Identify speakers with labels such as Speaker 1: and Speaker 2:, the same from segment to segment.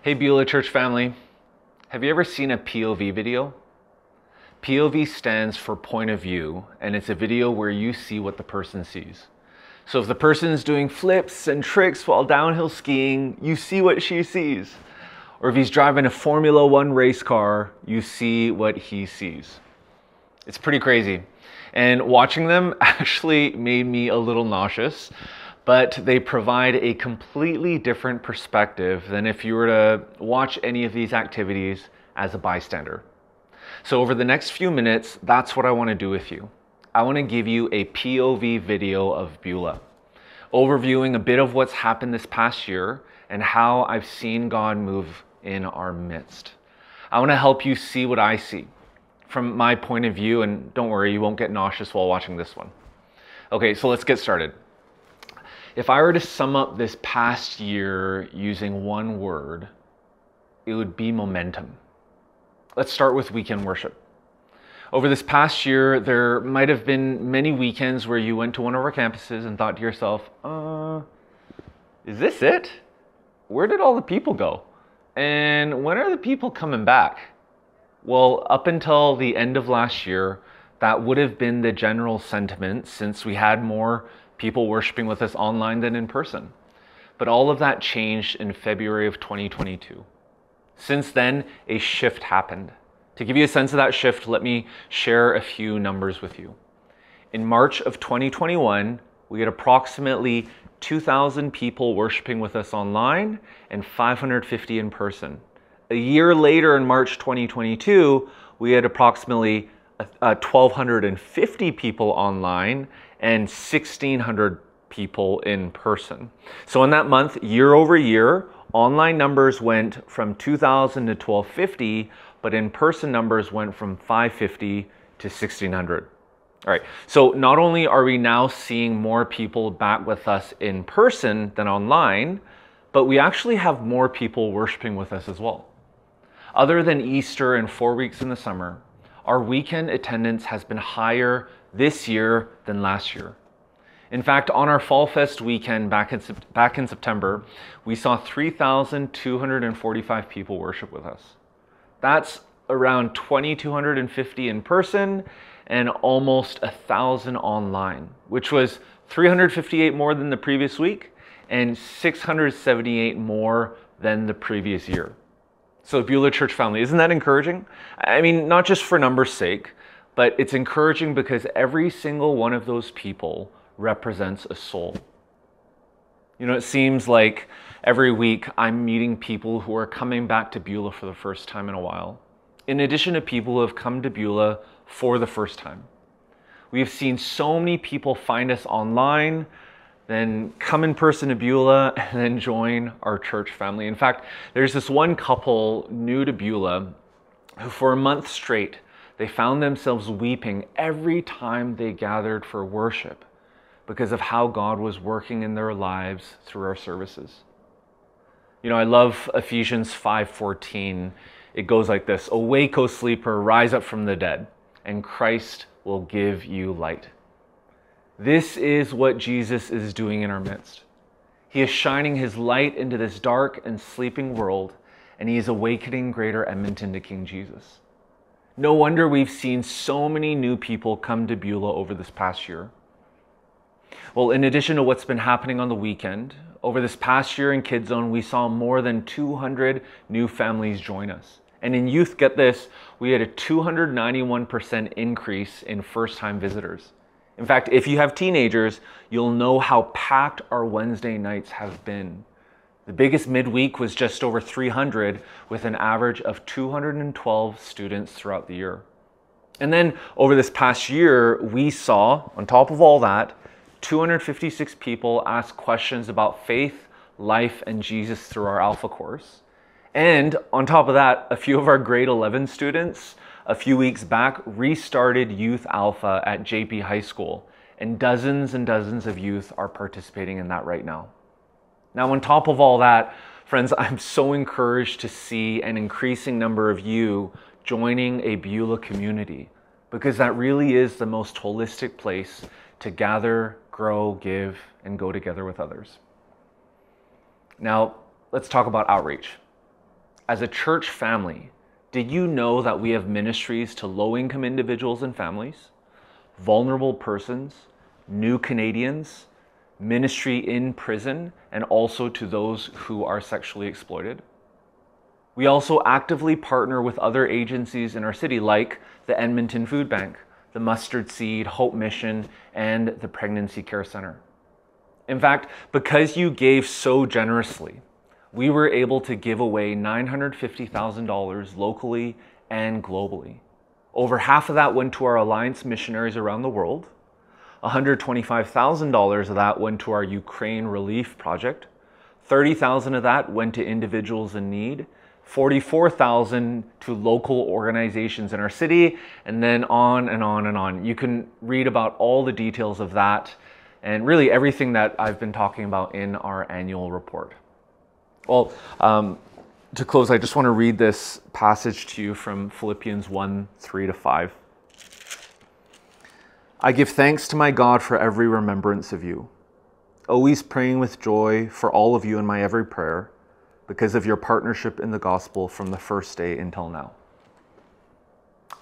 Speaker 1: Hey Beulah Church family, have you ever seen a POV video? POV stands for point of view, and it's a video where you see what the person sees. So if the person is doing flips and tricks while downhill skiing, you see what she sees. Or if he's driving a Formula One race car, you see what he sees. It's pretty crazy. And watching them actually made me a little nauseous, but they provide a completely different perspective than if you were to watch any of these activities as a bystander. So over the next few minutes, that's what I want to do with you. I want to give you a POV video of Beulah, overviewing a bit of what's happened this past year and how I've seen God move in our midst. I want to help you see what I see from my point of view, and don't worry, you won't get nauseous while watching this one. Okay, so let's get started. If I were to sum up this past year using one word, it would be momentum. Let's start with weekend worship. Over this past year, there might have been many weekends where you went to one of our campuses and thought to yourself, is this it? Where did all the people go? And when are the people coming back? Well, up until the end of last year, that would have been the general sentiment since we had more people worshiping with us online than in person. But all of that changed in February of 2022. Since then, a shift happened. To give you a sense of that shift, let me share a few numbers with you. In March of 2021, we had approximately 2,000 people worshiping with us online and 550 in person. A year later, in March 2022, we had approximately 1,250 people online and 1,600 people in person. So in that month, year over year, online numbers went from 2,000 to 1,250, but in-person numbers went from 550 to 1,600. All right, so not only are we now seeing more people back with us in person than online, but we actually have more people worshiping with us as well. Other than Easter and 4 weeks in the summer, our weekend attendance has been higher this year than last year. In fact, on our Fall Fest weekend back in September, we saw 3,245 people worship with us. That's around 2,250 in person and almost 1,000 online, which was 358 more than the previous week and 678 more than the previous year. So Beulah Church family, isn't that encouraging? I mean, not just for numbers' sake, but it's encouraging because every single one of those people represents a soul. You know, it seems like every week I'm meeting people who are coming back to Beulah for the first time in a while, in addition to people who have come to Beulah for the first time. We have seen so many people find us online, then come in person to Beulah, and then join our church family. In fact, there's this one couple new to Beulah who for a month straight, they found themselves weeping every time they gathered for worship because of how God was working in their lives through our services. You know, I love Ephesians 5:14. It goes like this: "Awake, O sleeper, rise up from the dead, and Christ will give you light." This is what Jesus is doing in our midst. He is shining his light into this dark and sleeping world, and he is awakening Greater Edmonton to King Jesus. No wonder we've seen so many new people come to Beulah over this past year. Well, in addition to what's been happening on the weekend, over this past year in Kids Zone, we saw more than 200 new families join us. And in youth, get this, we had a 291% increase in first-time visitors. In fact, if you have teenagers, you'll know how packed our Wednesday nights have been. The biggest midweek was just over 300, with an average of 212 students throughout the year. And then over this past year, we saw, on top of all that, 256 people ask questions about faith, life, and Jesus through our Alpha course. And on top of that, a few of our grade 11 students a few weeks back restarted Youth Alpha at JP High School, and dozens of youth are participating in that right now. Now, on top of all that, friends, I'm so encouraged to see an increasing number of you joining a Beulah community, because that really is the most holistic place to gather, grow, give, and go together with others. Now, let's talk about outreach. as a church family, did you know that we have ministries to low-income individuals and families, vulnerable persons, new Canadians, ministry in prison, and also to those who are sexually exploited? We also actively partner with other agencies in our city like the Edmonton Food Bank, the Mustard Seed, Hope Mission, and the Pregnancy Care Center. In fact, because you gave so generously, we were able to give away $950,000 locally and globally. Over half of that went to our Alliance missionaries around the world. $125,000 of that went to our Ukraine relief project. $30,000 of that went to individuals in need. $44,000 to local organizations in our city, and then on and on and on. You can read about all the details of that and really everything that I've been talking about in our annual report. Well, to close, I just want to read this passage to you from Philippians 1, 3-5. I give thanks to my God for every remembrance of you, always praying with joy for all of you in my every prayer, because of your partnership in the gospel from the first day until now.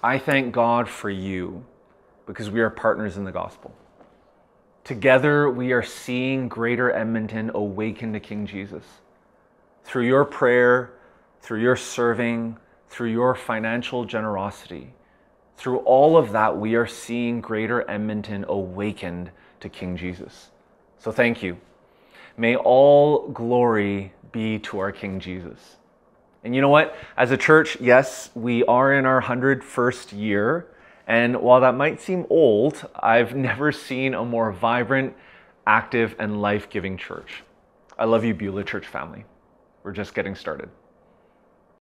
Speaker 1: I thank God for you because we are partners in the gospel. Together, we are seeing Greater Edmonton awaken to King Jesus. Through your prayer, through your serving, through your financial generosity, through all of that, we are seeing Greater Edmonton awakened to King Jesus. So thank you. May all glory be to our King Jesus. And you know what? As a church, yes, we are in our 101st year. And while that might seem old, I've never seen a more vibrant, active, and life-giving church. I love you, Beulah Church family. We're just getting started.